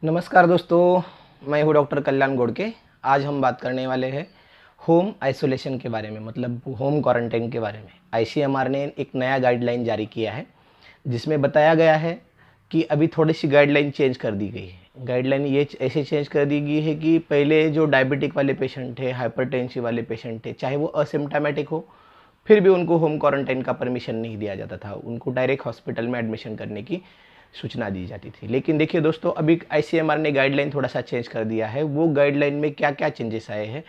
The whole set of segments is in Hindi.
नमस्कार दोस्तों, मैं हूँ डॉक्टर कल्याण गोड़के। आज हम बात करने वाले हैं होम आइसोलेशन के बारे में, मतलब होम क्वारंटाइन के बारे में। आईसीएमआर ने एक नया गाइडलाइन जारी किया है जिसमें बताया गया है कि अभी थोड़ी सी गाइडलाइन चेंज कर दी गई है। गाइडलाइन ये ऐसे चेंज कर दी गई है कि पहले जो डायबिटिक वाले पेशेंट थे, हाइपरटेंसिव वाले पेशेंट थे, चाहे वो असिम्प्टोमेटिक हो, फिर भी उनको होम क्वारंटाइन का परमिशन नहीं दिया जाता था। उनको डायरेक्ट हॉस्पिटल में एडमिशन करने की सूचना दी जाती थी। लेकिन देखिए दोस्तों, अभी आईसीएमआर ने गाइडलाइन थोड़ा सा चेंज कर दिया है। वो गाइडलाइन में क्या क्या चेंजेस आए हैं,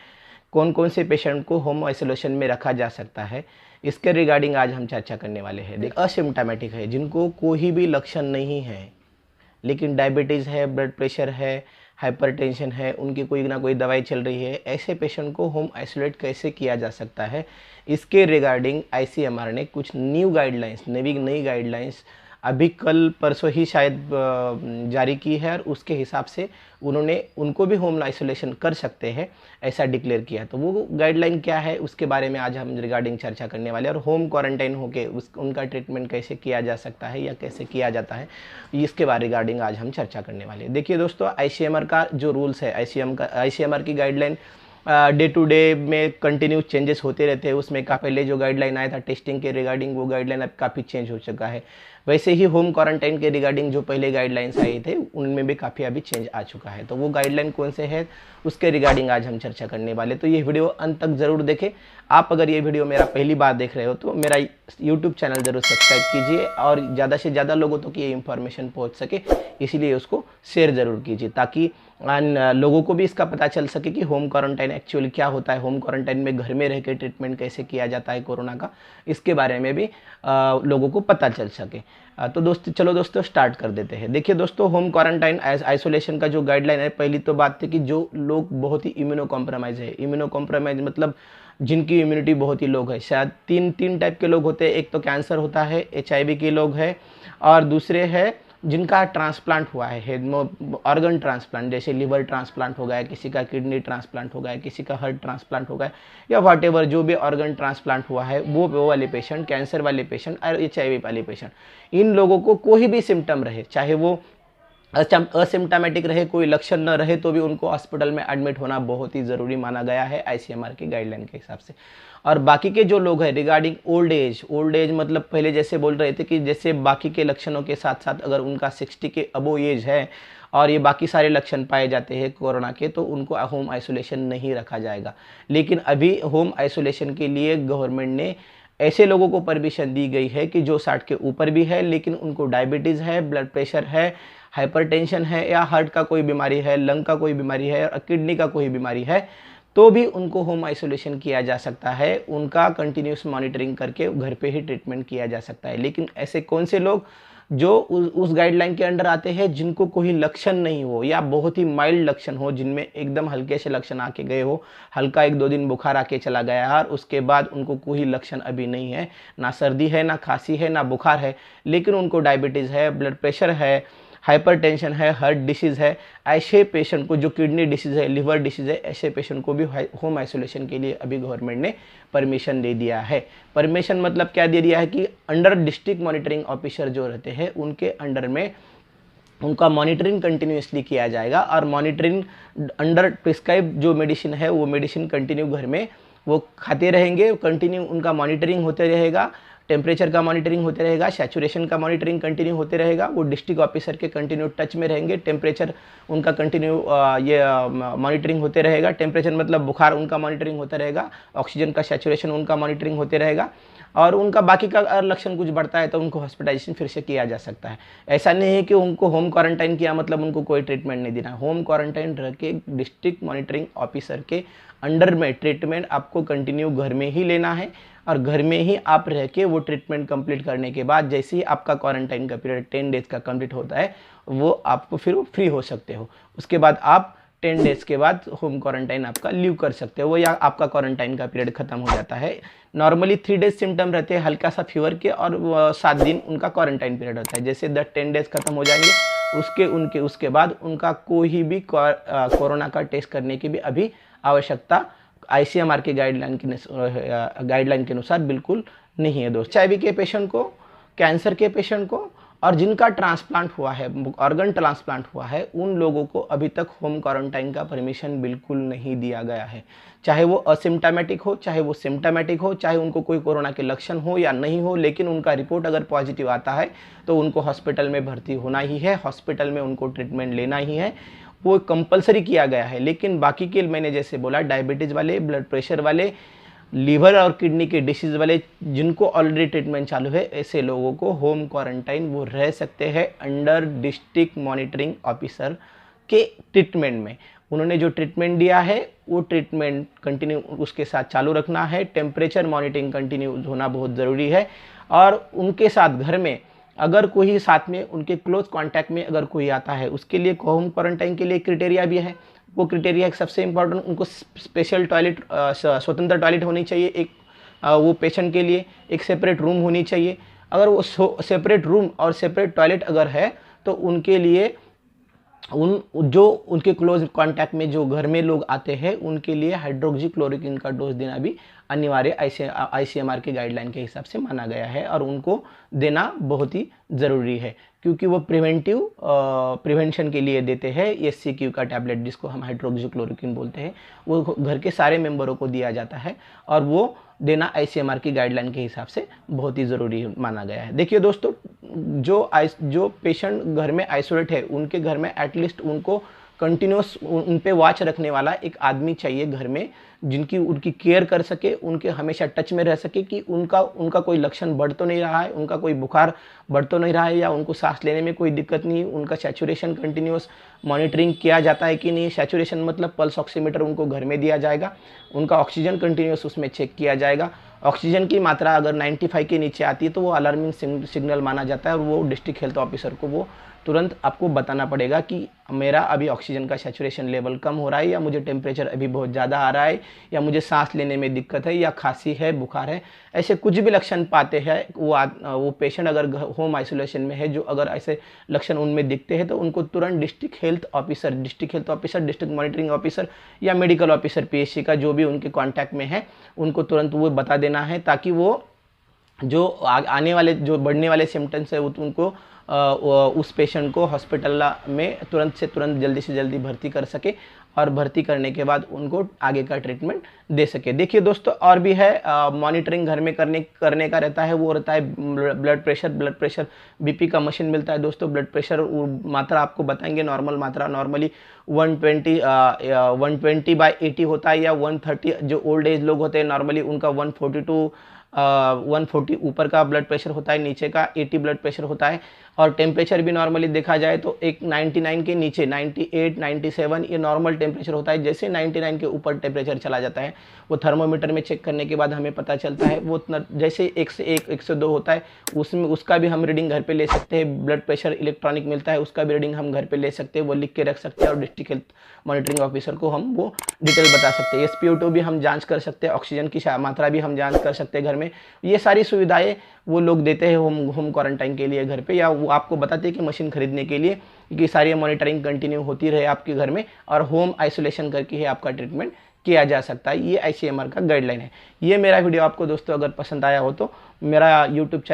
कौन कौन से पेशेंट को होम आइसोलेशन में रखा जा सकता है, इसके रिगार्डिंग आज हम चर्चा करने वाले हैं। असिम्प्टोमेटिक है, जिनको कोई भी लक्षण नहीं है लेकिन डायबिटीज़ है, ब्लड प्रेशर है, हाइपरटेंशन है, उनकी कोई ना कोई दवाई चल रही है, ऐसे पेशेंट को होम आइसोलेट कैसे किया जा सकता है, इसके रिगार्डिंग आईसीएमआर ने कुछ न्यू गाइडलाइंस, नई गाइडलाइंस अभी कल परसों ही शायद जारी की है। और उसके हिसाब से उन्होंने उनको भी होम आइसोलेशन कर सकते हैं ऐसा डिक्लेयर किया। तो वो गाइडलाइन क्या है उसके बारे में आज हम रिगार्डिंग चर्चा करने वाले हैं। और होम क्वारंटाइन होके उनका ट्रीटमेंट कैसे किया जा सकता है या कैसे किया जाता है, इसके बारे रिगार्डिंग आज हम चर्चा करने वाले हैं। देखिए दोस्तों, आईसीएमआर का जो रूल्स है, आईसीएमआर की गाइडलाइन डे टू डे में कंटिन्यू चेंजेस होते रहते हैं। उसमें का पहले जो गाइडलाइन आया था टेस्टिंग के रिगार्डिंग, वो गाइडलाइन अब काफ़ी चेंज हो चुका है। वैसे ही होम क्वारंटाइन के रिगार्डिंग जो पहले गाइडलाइंस आए थे उनमें भी काफ़ी अभी चेंज आ चुका है। तो वो गाइडलाइन कौन से है उसके रिगार्डिंग आज हम चर्चा करने वाले। तो ये वीडियो अंत तक ज़रूर देखें। आप अगर ये वीडियो मेरा पहली बार देख रहे हो तो मेरा यूट्यूब चैनल ज़रूर सब्सक्राइब कीजिए और ज़्यादा से ज़्यादा लोगों तक ये इन्फॉर्मेशन पहुँच सके, इसीलिए उसको शेयर ज़रूर कीजिए ताकि लोगों को भी इसका पता चल सके कि होम क्वारंटाइन एक्चुअली क्या होता है, होम क्वारंटाइन में घर में रह के ट्रीटमेंट कैसे किया जाता है कोरोना का, इसके बारे में भी लोगों को पता चल सके। तो चलो दोस्तों स्टार्ट कर देते हैं। देखिए दोस्तों, होम क्वारंटाइन आइसोलेशन का जो गाइडलाइन है, पहली तो बात थी कि जो लोग बहुत ही इम्यूनो कॉम्प्रोमाइज़ है, इम्यूनो कॉम्प्रोमाइज़ मतलब जिनकी इम्यूनिटी बहुत ही लो है। शायद तीन टाइप के लोग होते हैं। एक तो कैंसर होता है, एचआईवी के लोग हैं, और दूसरे है जिनका ट्रांसप्लांट हुआ है, ऑर्गन ट्रांसप्लांट, जैसे लिवर ट्रांसप्लांट हो गया, किसी का किडनी ट्रांसप्लांट हो गया, किसी का हार्ट ट्रांसप्लांट हो गया, या वॉट एवर जो भी ऑर्गन ट्रांसप्लांट हुआ है, वो वाले पेशेंट, कैंसर वाले पेशेंट और एचआईवी वाले पेशेंट, इन लोगों को कोई भी सिम्टम रहे, चाहे वो असिम्प्टोमेटिक रहे, कोई लक्षण न रहे, तो भी उनको हॉस्पिटल में एडमिट होना बहुत ही ज़रूरी माना गया है आईसीएमआर की गाइडलाइन के हिसाब से। और बाकी के जो लोग हैं रिगार्डिंग ओल्ड एज मतलब पहले जैसे बोल रहे थे कि जैसे बाकी के लक्षणों के साथ साथ अगर उनका 60 के अबो एज है और ये बाकी सारे लक्षण पाए जाते हैं कोरोना के, तो उनको होम आइसोलेशन नहीं रखा जाएगा। लेकिन अभी होम आइसोलेशन के लिए गवर्नमेंट ने ऐसे लोगों को परमिशन दी गई है कि जो 60 के ऊपर भी है लेकिन उनको डायबिटीज़ है, ब्लड प्रेशर है, हाइपरटेंशन है, या हार्ट का कोई बीमारी है, लंग का कोई बीमारी है, और किडनी का कोई बीमारी है, तो भी उनको होम आइसोलेशन किया जा सकता है। उनका कंटिन्यूस मॉनिटरिंग करके घर पे ही ट्रीटमेंट किया जा सकता है। लेकिन ऐसे कौन से लोग जो उस गाइडलाइन के अंडर आते हैं, जिनको कोई लक्षण नहीं हो या बहुत ही माइल्ड लक्षण हो, जिनमें एकदम हल्के से लक्षण आके गए हो, हल्का 1-2 दिन बुखार आके चला गया और उसके बाद उनको कोई लक्षण अभी नहीं है, ना सर्दी है, ना खांसी है, ना बुखार है, लेकिन उनको डायबिटीज़ है, ब्लड प्रेशर है, हाइपरटेंशन है, हार्ट डिसीज़ है, ऐसे पेशेंट को, जो किडनी डिसीज़ है, लिवर डिसीज़ है, ऐसे पेशेंट को भी होम आइसोलेशन के लिए अभी गवर्नमेंट ने परमिशन दे दिया है। परमिशन मतलब क्या दे दिया है कि अंडर डिस्ट्रिक्ट मॉनिटरिंग ऑफिसर जो रहते हैं उनके अंडर में उनका मॉनिटरिंग कंटिन्यूसली किया जाएगा। और मॉनिटरिंग अंडर प्रिस्क्राइब जो मेडिसिन है वो मेडिसिन कंटिन्यू घर में वो खाते रहेंगे, कंटिन्यू उनका मॉनिटरिंग होते रहेगा, टेम्परेचर का मॉनिटरिंग होते रहेगा, सैचुरेशन का मॉनिटरिंग कंटिन्यू होते रहेगा। वो डिस्ट्रिक्ट ऑफिसर के कंटिन्यू टच में रहेंगे, टेम्परेचर उनका कंटिन्यू मॉनिटरिंग होते रहेगा। टेम्परेचर मतलब बुखार, उनका मॉनिटरिंग होता रहेगा, ऑक्सीजन का सैचुरेशन उनका मॉनिटरिंग होते रहेगा। और उनका बाकी का अगर लक्षण कुछ बढ़ता है तो उनको हॉस्पिटलाइजेशन फिर से किया जा सकता है। ऐसा नहीं है कि उनको होम क्वारंटाइन किया मतलब उनको कोई ट्रीटमेंट नहीं देना। होम क्वारंटाइन रह के डिस्ट्रिक्ट मॉनिटरिंग ऑफिसर के अंडर में ट्रीटमेंट आपको कंटिन्यू घर में ही लेना है, और घर में ही आप रह के वो ट्रीटमेंट कंप्लीट करने के बाद जैसे ही आपका क्वारंटाइन का पीरियड 10 डेज़ का कंप्लीट होता है, वो आपको फिर फ्री हो सकते हो। उसके बाद आप 10 डेज़ के बाद होम क्वारंटाइन आपका लीव कर सकते हो, या आपका क्वारंटाइन का पीरियड खत्म हो जाता है। नॉर्मली 3 डेज सिम्टम रहते हैं हल्का सा फीवर के, और 7 दिन उनका क्वारंटाइन पीरियड होता है। जैसे 10 डेज खत्म हो जाएंगे उसके बाद उनका कोई भी कोरोना का टेस्ट करने की भी अभी आवश्यकता आईसीएमआर के गाइडलाइन के अनुसार बिल्कुल नहीं है दोस्त। एचआईवी के पेशेंट को, कैंसर के पेशेंट को और जिनका ट्रांसप्लांट हुआ है, ऑर्गन ट्रांसप्लांट हुआ है, उन लोगों को अभी तक होम क्वारंटाइन का परमिशन बिल्कुल नहीं दिया गया है। चाहे वो असिम्प्टोमेटिक हो, चाहे वो सिम्प्टोमेटिक हो, चाहे उनको कोई कोरोना के लक्षण हो या नहीं हो, लेकिन उनका रिपोर्ट अगर पॉजिटिव आता है तो उनको हॉस्पिटल में भर्ती होना ही है, हॉस्पिटल में उनको ट्रीटमेंट लेना ही है, वो कंपलसरी किया गया है। लेकिन बाकी के मैंने जैसे बोला, डायबिटीज़ वाले, ब्लड प्रेशर वाले, लीवर और किडनी के डिसीज़ वाले, जिनको ऑलरेडी ट्रीटमेंट चालू है, ऐसे लोगों को होम क्वारंटाइन वो रह सकते हैं अंडर डिस्ट्रिक्ट मॉनिटरिंग ऑफिसर के ट्रीटमेंट में। उन्होंने जो ट्रीटमेंट दिया है वो ट्रीटमेंट कंटिन्यू उसके साथ चालू रखना है। टेम्परेचर मॉनिटरिंग कंटिन्यू होना बहुत ज़रूरी है। और उनके साथ घर में अगर कोई साथ में उनके क्लोज कांटेक्ट में अगर कोई आता है, उसके लिए होम क्वारंटाइन के लिए क्राइटेरिया भी है। वो क्राइटेरिया एक सबसे इम्पोर्टेंट, उनको स्पेशल टॉयलेट, स्वतंत्र टॉयलेट होनी चाहिए एक, वो पेशेंट के लिए एक सेपरेट रूम होनी चाहिए। अगर वो सेपरेट रूम और सेपरेट टॉयलेट अगर है तो उनके लिए जो उनके क्लोज कांटेक्ट में जो घर में लोग आते हैं उनके लिए हाइड्रोक्सीक्लोरोक्विन का डोज देना भी अनिवार्य ICMR के गाइडलाइन के हिसाब से माना गया है, और उनको देना बहुत ही ज़रूरी है, क्योंकि वो प्रिवेंशन के लिए देते हैं। SCQ का टैबलेट, जिसको हम हाइड्रोक्सीक्लोरोक्विन बोलते हैं, वो घर के सारे मेंबरों को दिया जाता है, और वो देना ICMR की गाइडलाइन के हिसाब से बहुत ही ज़रूरी माना गया है। देखिए दोस्तों, जो पेशेंट घर में आइसोलेट है, उनके घर में एटलीस्ट उनको कंटिन्यूस उन पे वॉच रखने वाला एक आदमी चाहिए घर में, जिनकी उनकी केयर कर सके, उनके हमेशा टच में रह सके कि उनका कोई लक्षण बढ़ तो नहीं रहा है, उनका कोई बुखार बढ़ तो नहीं रहा है, या उनको सांस लेने में कोई दिक्कत नहीं, उनका सैचुरेशन कंटिन्यूस मॉनिटरिंग किया जाता है कि नहीं। सैचुरेशन मतलब पल्स ऑक्सीमीटर उनको घर में दिया जाएगा, उनका ऑक्सीजन कंटिन्यूस उसमें चेक किया जाएगा। ऑक्सीजन की मात्रा अगर 95 के नीचे आती है तो वो अलार्मिंग सिग्नल माना जाता है, और वो डिस्ट्रिक्ट हेल्थ ऑफिसर को वो तुरंत आपको बताना पड़ेगा कि मेरा अभी ऑक्सीजन का सैचुरेशन लेवल कम हो रहा है, या मुझे टेम्परेचर अभी बहुत ज़्यादा आ रहा है, या मुझे सांस लेने में दिक्कत है, या खांसी है, बुखार है। ऐसे कुछ भी लक्षण पाते हैं वो पेशेंट अगर होम आइसोलेशन में है, जो अगर ऐसे लक्षण उनमें दिखते हैं तो उनको तुरंत district health officer, district monitoring officer या मेडिकल ऑफिसर PHC का जो भी उनके कॉन्टैक्ट में है, उनको तुरंत वो बता देना है, ताकि वो जो आने वाले जो बढ़ने वाले सिम्टम्स है उनको उस पेशेंट को हॉस्पिटल में तुरंत से तुरंत जल्दी से जल्दी भर्ती कर सके, और भर्ती करने के बाद उनको आगे का ट्रीटमेंट दे सके। देखिए दोस्तों, और भी है मॉनिटरिंग घर में करने का रहता है, वो रहता है ब्लड प्रेशर BP का मशीन मिलता है दोस्तों। ब्लड प्रेशर मात्रा आपको बताएंगे, नॉर्मल मात्रा नॉर्मली 120/80 होता है, या 130। जो ओल्ड एज लोग होते हैं नॉर्मली उनका 140 ऊपर का ब्लड प्रेशर होता है, नीचे का 80 ब्लड प्रेशर होता है। और टेम्परेचर भी नॉर्मली देखा जाए तो एक 99 के नीचे 98, 97 ये नॉर्मल टेम्परेचर होता है। जैसे 99 के ऊपर टेम्परेचर चला जाता है, वो थर्मोमीटर में चेक करने के बाद हमें पता चलता है वो जैसे 1 से 1, 1 से 2 होता है, उसमें उसका भी हम रीडिंग घर पे ले सकते हैं। ब्लड प्रेशर इलेक्ट्रॉनिक मिलता है, उसका भी रीडिंग हम घर पे ले सकते हैं, वो लिख के रख सकते हैं, और डिस्ट्रिक्ट हेल्थ मॉनिटरिंग ऑफिसर को हम वो डिटेल बता सकते हैं। SpO2 भी हम जाँच कर सकते हैं, ऑक्सीजन की मात्रा भी हम जाँच कर सकते हैं घर में। ये सारी सुविधाएं वो लोग देते हैं होम क्वारंटाइन के लिए घर पे, या वो आपको बताते हैं कि मशीन खरीदने के लिए कि सारी मॉनिटरिंग कंटिन्यू होती रहे आपके घर में, और होम आइसोलेशन करके ही आपका ट्रीटमेंट किया जा सकता है। ये ICMR का गाइडलाइन है। ये मेरा वीडियो आपको दोस्तों अगर पसंद आया हो तो मेरा यूट्यूब चैनल